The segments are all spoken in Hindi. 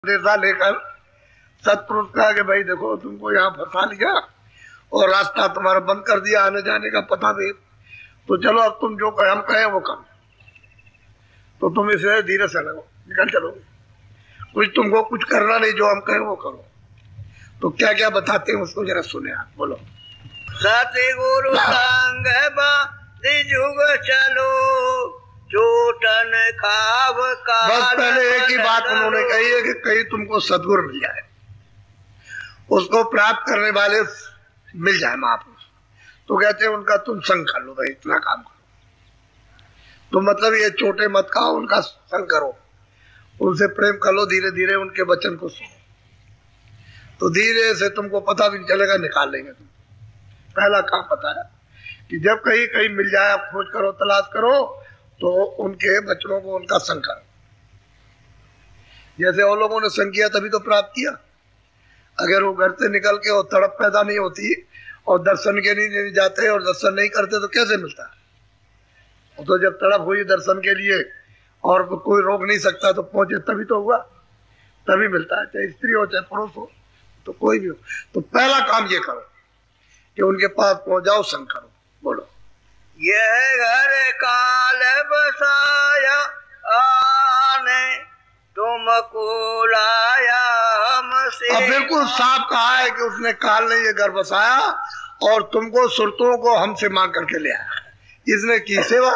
देशा लेकर सतपुरुष कहा कि भाई देखो तुमको यहाँ फंसा लिया और रास्ता तुम्हारा बंद कर दिया, आने जाने का पता नहीं, तो चलो अब तुम जो हम कहें वो करो। तो तुम इसे धीरे से लगो, निकल चलो, कुछ तुमको कुछ करना नहीं, जो हम कहें वो करो। तो क्या क्या बताते हैं उसको जरा सुने आप, बोलो। सतगुरु संग जुग चलो, चोटन खाव का। बस पहले एक ही बात उन्होंने कही है कि कहीं तुमको सदगुरु मिल जाए, उसको प्राप्त करने वाले मिल जाए महापुरुष, तो कहते हैं उनका तुम संग कर लो, भाई इतना काम करो। तो मतलब ये छोटे मत खाओ, उनका संग करो, उनसे प्रेम कर लो, धीरे धीरे उनके वचन को सुनो, तो धीरे से तुमको पता भी नहीं चलेगा, निकाल लेंगे तुम। पहला काम पता है कि जब कहीं कहीं मिल जाए, आप खोज करो, तलाश करो, तो उनके बच्चों को उनका संग करो। जैसे और लोगों ने संग किया तभी तो प्राप्त किया। अगर वो घर से निकल के और तड़प पैदा नहीं होती और दर्शन के नहीं जाते और दर्शन नहीं करते तो कैसे मिलता है? तो जब तड़प हुई दर्शन के लिए और कोई रोक नहीं सकता तो पहुंचे, तभी तो हुआ, तभी मिलता है, चाहे स्त्री हो चाहे पुरुष हो, तो कोई भी हो। तो पहला काम ये करो कि उनके पास पहुंच जाओ, संग करो। बोलो। यह घर काल बसाया आने, तुमको लाया हमसे। अब बिल्कुल साफ कहा है कि उसने काल ने ये घर बसाया और तुमको सुरतों को हमसे मांग करके ले आया। इसने की सेवा,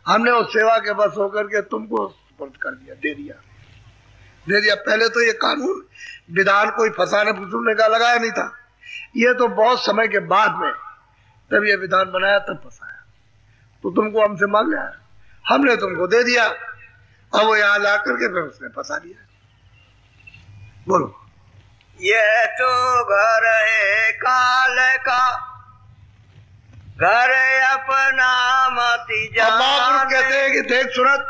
हमने उस सेवा के बस होकर के तुमको सुपुर्द कर दिया, दे दिया। पहले तो ये कानून विधान कोई फंसाने फुसूलने का लगाया नहीं था, ये तो बहुत समय के बाद में तब ये विधान बनाया, तब फंसाया। तो तुमको हमसे मांग लिया, हमने तुमको दे दिया, अब वो यहाँ ला करके फिर उसने फंसा दिया। बोलो। यह तो घर है काल का, घर अपना मति जाने। कहते हैं कि देख सुरत,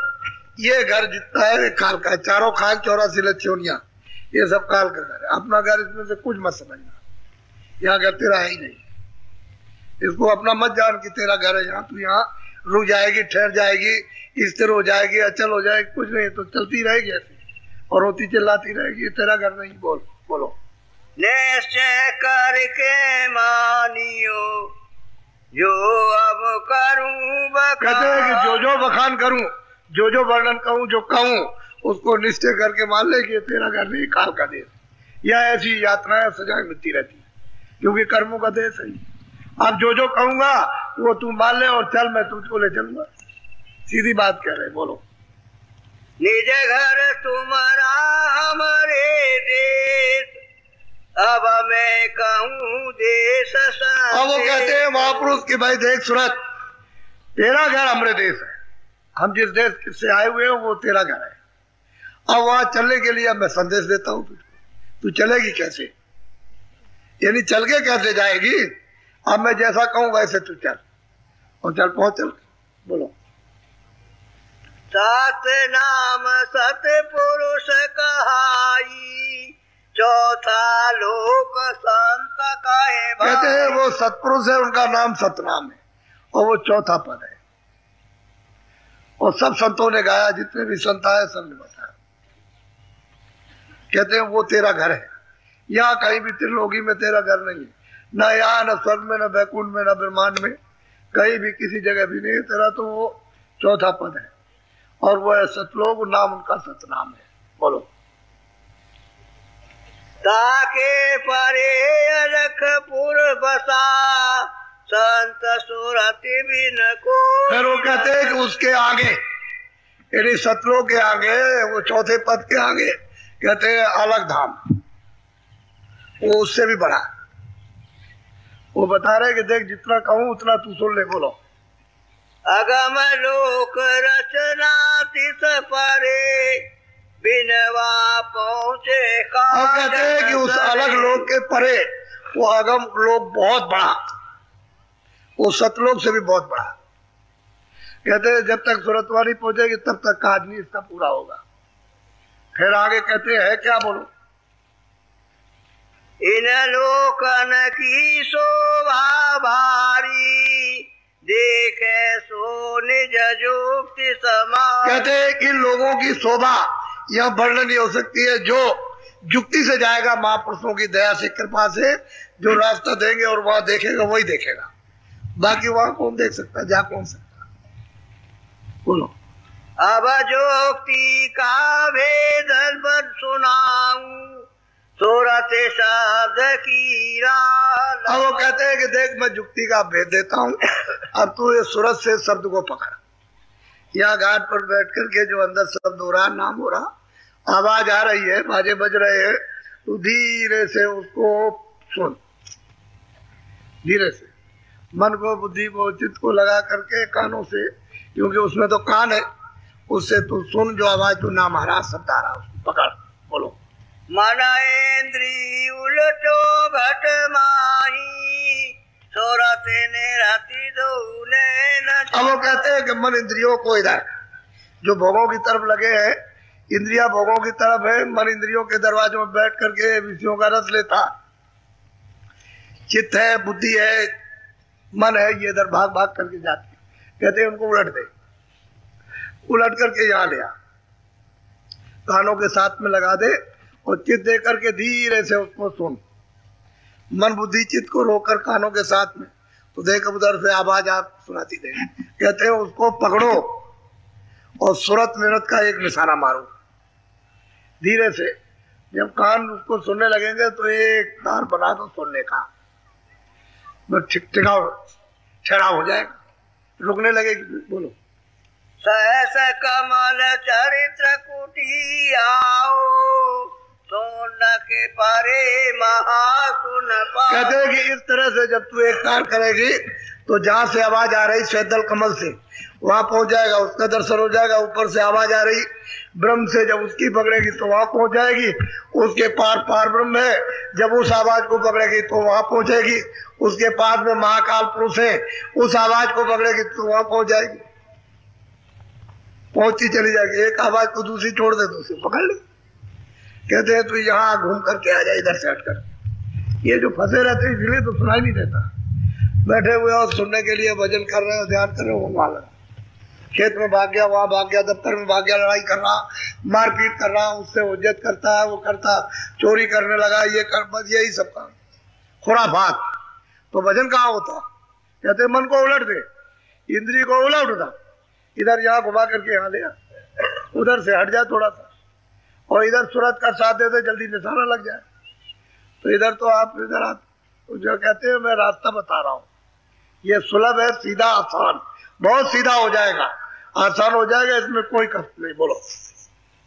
ये घर जितना है काल का है, चारों खाल 84 लच्छोनिया, ये सब काल का घर है। अपना घर इसमें से कुछ मत समझना, यहाँ घर तेरा है ही नहीं, इसको अपना मत जान कि तेरा घर है। यहाँ तू यहाँ रुक जाएगी, ठहर जाएगी, स्थिर हो जाएगी, अचल हो जाएगी, कुछ नहीं, तो चलती रहेगी ऐसी और रोती चिल्लाती रहेगी, तेरा घर नहीं। बोलो। निश्चय करके मानियो, जो अब करूं बखान। कहते हैं कि जो बखान करूं, जो वर्णन कहूं, जो कहूं उसको निश्चय करके मान ले कि तेरा घर नहीं, काल का देश। या ऐसी यात्राएं सजाएं मिलती रहती है, क्योंकि कर्मों का देश है। अब जो कहूंगा वो तू मान ले और चल, मैं तुझको ले चलूंगा। सीधी बात कह रहे। बोलो। निज घर तुम्हारा हमारे देश, अब मैं कहूँ देश। अब वो कहते हैं महापुरुष की भाई देख सूरत, तेरा घर हमारे देश है, हम जिस देश से आए हुए हैं वो तेरा घर है। अब वहां चलने के लिए मैं संदेश देता हूँ तुझको, तू चलेगी कैसे, यानी चल के कैसे जाएगी? अब मैं जैसा कहूँ वैसे तू चल, और चल पहुंच, चल। बोलो। सत नाम सतपुरुष कहाई, चौथा लोक संत कहे। कहते हैं वो सतपुरुष है, उनका नाम सतनाम है, और वो चौथा पद है। और सब संतों ने गाया, जितने भी संत आए सब ने बताया। कहते हैं वो तेरा घर है, यहाँ कहीं भी त्रिलोकी में तेरा घर नहीं है, न यहाँ, न स्वर्ग में, न वैकुंठ में, न ब्रह्मांड में, कहीं भी किसी जगह भी नहीं है तेरा। तो वो चौथा पद है, और वो है सतलोक, नाम उनका सतनाम है। बोलो। ताके परे अलखपुर बसा, संत सुरति बिन को। फिर वो कहते हैं कि उसके आगे, यानी सतलोक के आगे, वो चौथे पद के आगे कहते हैं अलग धाम, वो उससे भी बड़ा। वो बता रहे कि देख जितना कहूं उतना तू सुन ले। बोलो। अगम लोक रचना तिस परे, बिनवा पहुंचे का। अब कहते हैं कि उस अलग लोक के परे वो अगम लोक बहुत बड़ा, वो सतलोक से भी बहुत बड़ा। कहते हैं जब तक सुरतवानी पहुंचेगी तब तक काज नहीं इसका पूरा होगा। फिर आगे कहते हैं क्या? बोलो। इन लोकन की शोभा भारी, देखे सो निज जुक्ति समा। कहते हैं कि लोगों की शोभा यह वर्णन नहीं हो सकती है। जो युक्ति से जाएगा महापुरुषों की दया से कृपा से, जो रास्ता देंगे और वहां देखेगा वही देखेगा, बाकी वहां कौन देख सकता है, जा कौन सकता। बोलो। अब जोक्ति का भेद सुनाऊं सूरत शब्द की राह। अब वो कहते हैं कि देख मैं युक्ति का भेद देता हूँ, अब तू ये सूरत से शब्द को पकड़। यहाँ घाट पर बैठ करके जो अंदर शब्द हो रहा, नाम हो रहा, आवाज आ रही है, बाजे बज रहे हैं, तो धीरे से उसको सुन, धीरे से मन को, बुद्धि को, चित्त को लगा करके कानों से, क्योंकि उसमें तो कान है, उससे तू सुन जो आवाज तू नाम आ रहा, शब्द आ रहा, उसको पकड़। बोलो। मन इंद्री उलटो घट माही सूरत निरति दूले न। अब वो कहते हैं कि मन इंद्रियों को इधर जो भोगों की तरफ लगे हैं, इंद्रिया भोगों की तरफ है, मन इंद्रियों के दरवाजों में बैठ करके विषयों का रस लेता। चित्त है, बुद्धि है, मन है, ये इधर भाग भाग करके जाती है। कहते हैं उनको उलट दे, उलट करके यहाँ ले आ, कानों के साथ में लगा दे और चित्त दे करके धीरे से उसको सुन। मन बुद्धि चित्त को रोककर कानों के साथ में, तो देख उधर से आवाज आप सुनाती दे। कहते हैं उसको पकड़ो और सूरत निरत का एक निशाना मारो धीरे से। जब कान उसको सुनने लगेंगे तो एक तार बना दो सुनने का, ठिका छड़ा हो जाएगा, रुकने लगेगी। बोलो। सहस कमल चरित्र कुटी आओ सोन के परे महासुन पा। कहते हैं कि इस तरह से जब तू एक तार करेगी तो जहां से आवाज आ रही श्वेतल कमल से वहां पहुंच जाएगा, उसका दर्शन हो जाएगा। ऊपर से आवाज आ रही ब्रह्म से, जब उसकी पकड़ेगी तो वहां पहुंच जाएगी। उसके पार पार ब्रह्म है, जब उस आवाज को पकड़ेगी तो वहां पहुंचेगी। उसके पास में महाकाल पुरुष है, उस आवाज को पकड़ेगी तो वहां पहुंच जाएगी, पहुंचती चली जाएगी। एक आवाज को दूसरी छोड़ दे, दूसरी पकड़ ले। कहते हैं तू यहाँ घूम करके आ जाए, इधर से हट कर। ये जो फंसे रहते हैं इसलिए तो सुनाई नहीं देता। बैठे हुए और सुनने के लिए भजन कर रहे हो, ध्यान कर रहे हो, वहां लगा, खेत में भाग गया, वहां भाग गया, दफ्तर में भाग गया, लड़ाई कर रहा, मारपीट कर रहा, उससे उज्जत करता है, वो करता, चोरी करने लगा, ये कर, बस यही सब काम, खुराफात। तो भजन कहाँ होता? कहते मन को उलट दे, इंद्री को उलट उठा, इधर यहाँ घुमा करके यहाँ ले आ, उधर से हट जाए थोड़ा सा, और इधर सूरत का साथ दे दे, जल्दी निशाना लग जाए। तो इधर तो आप इधर आप तो जो कहते हैं मैं रास्ता बता रहा हूँ, ये सुलभ है, सीधा आसान, बहुत सीधा हो जाएगा, आसान हो जाएगा, इसमें कोई कष्ट नहीं। बोलो।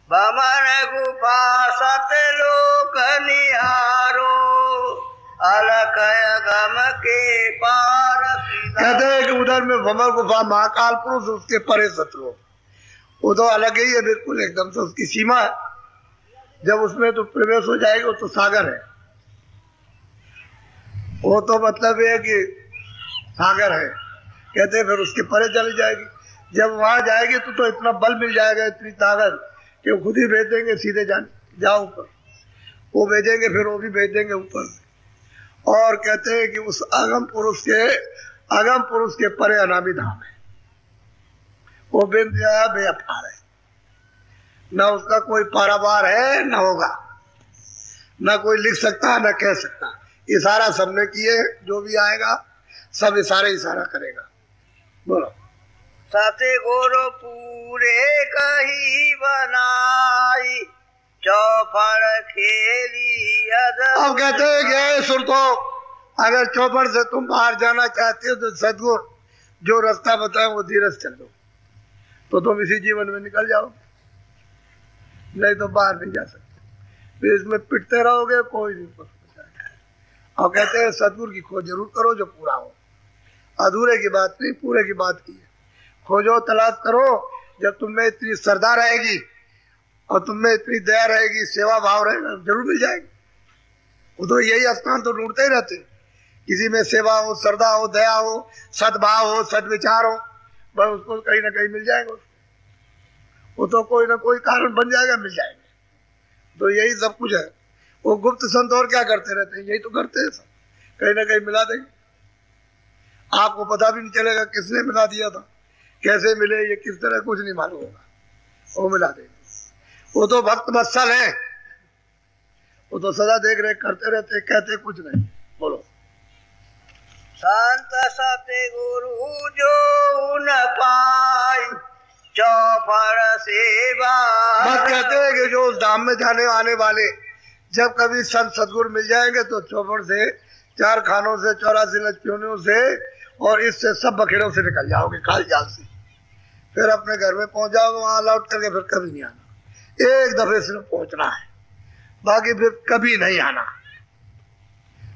बमन गुफा सतलोक निहारो अलख गम के पार। कहते हैं कि उधर में भमर गुफा महाकाल पुरुष, उसके परे शत्रु, वो तो अलग ही है बिल्कुल, एकदम से उसकी सीमा है। जब उसमें तो प्रवेश हो जाएगी वो तो सागर है, वो तो मतलब है कि सागर है। कहते हैं फिर उसके परे चली जाएगी। जब वहां जाएगी तो इतना बल मिल जाएगा, इतनी ताकत कि वो खुद ही भेज देंगे, सीधे जाओ ऊपर, वो भेजेंगे, फिर वो भी भेज देंगे ऊपर। और कहते हैं कि उस अगम पुरुष के परे अनामी धाम है, वो बेंतहा बेअपार है, न उसका कोई पारावार है न होगा, न कोई लिख सकता न कह सकता। इशारा सबने किए, जो भी आएगा सब इशारा करेगा। बोलो। सत्य गुरु पूरे कही बनाई चौपड़ खेली। अब कहते हैं कि सुरतो, अगर चौपड़ से तुम बाहर जाना चाहते हो तो सदगुरु जो रास्ता बताए वो धीरे से चलो, तो तुम इसी जीवन में निकल जाओ, नहीं तो बाहर नहीं जा सकते। फिर इसमें पिटते रहोगे, कोई नहीं पहुंच जाएगा। और कहते हैं सदगुरु की खोज जरूर करो जो पूरा हो, अधूरे की बात नहीं, पूरे की बात की है। खोजो, तलाश करो, जब तुम में इतनी श्रद्धा रहेगी और तुम में इतनी दया रहेगी, सेवा भाव रहेगा, जरूर मिल जाएगी। वो तो यही स्थान तो ढूंढते ही रहते, किसी में सेवा हो, श्रद्धा हो, दया हो, सद्भाव हो, सदविचार हो, बस उसको कहीं ना कहीं मिल जाएगा। वो तो कोई ना कोई कारण बन जाएगा, मिल जाएगा। तो यही सब कुछ है। वो गुप्त संत और क्या करते रहते हैं, यही तो करते हैं सब, कहीं ना कहीं मिला देंगे, आपको पता भी नहीं चलेगा किसने मिला दिया था, कैसे मिले, ये किस तरह, कुछ नहीं मालूम होगा, वो मिला देंगे। वो तो भक्त वत्सल है, वो तो सदा देख रेख करते रहते, कहते कुछ नहीं। बोलो। संत सतगुरु जो न पाई चौफर सेवा। बस कहते हैं कि जो उस धाम में जाने आने वाले जब कभी संत सदगुरु मिल जाएंगे तो चौफर से, चार खानों से, 84 लचपीनों से और इससे सब बखेड़ों से निकल जाओगे, खाली जाल से। फिर अपने घर में पहुंच जाओगे, वहां लौट करके फिर कभी नहीं आना। एक दफे सिर्फ पहुंचना है, बाकी फिर कभी नहीं आना।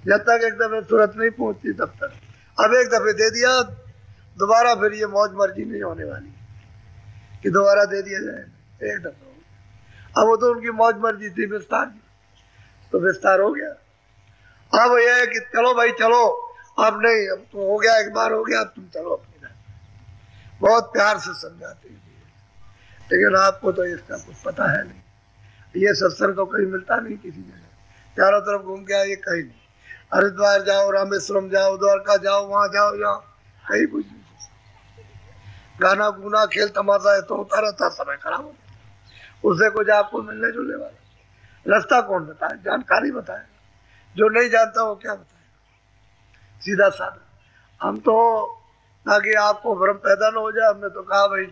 जब तक एक दफे सूरत नहीं पहुंचती तब तक। अब एक दफे दे दिया, दोबारा फिर ये मौज मर्जी नहीं होने वाली कि दोबारा दे दिया जाए। एक दफा अब वो तो उनकी मौज मर्जी थी विस्तार की, तो विस्तार हो गया। अब यह है कि चलो भाई चलो, अब नहीं, अब तो हो गया, एक बार हो गया, अब तुम चलो अपनी घर। बहुत प्यार से समझाते हैं, लेकिन आपको तो इसका कुछ पता है नहीं। ये सत्संग तो कहीं मिलता नहीं किसी जगह, चारों तरफ घूम के आइए, कहीं नहीं। हरिद्वार जाओ, रामेश्वरम जाओ, द्वारका जाओ, वहां जाओ, यहाँ कहीं कुछ नहीं। गाना गुना खेल तमाशा है तो होता रहता, समय खराब होता, उससे कुछ आपको मिलने जुलने वाला। रास्ता कौन बताए? जानकारी बताए। जो नहीं जानता वो क्या बताएगा? सीधा साधा। हम तो ताकि आपको भ्रम पैदा न हो जाए, हमने तो कहा भाई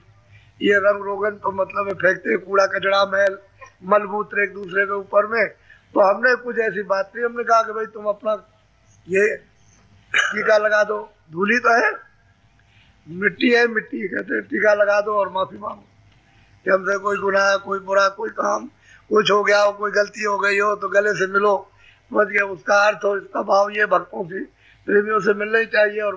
ये रंग रोगन तो मतलब है फेंकते कूड़ा कचड़ा मैल मलमूत्र एक दूसरे के ऊपर में, तो हमने कुछ ऐसी बात नहीं। हमने कहा कि भाई तुम अपना ये टीका लगा दो, धूली तो है, मिट्टी है, मिट्टी कहते हैं, टीका लगा दो और माफी मांगो कि हमसे कोई गुनाह, कोई बुरा, कोई काम कुछ हो गया हो, कोई गलती हो गई हो तो गले से मिलो। समझ गया? उसका अर्थ हो, इसका भाव ये भक्तों से, प्रेमियों से मिलना ही चाहिए और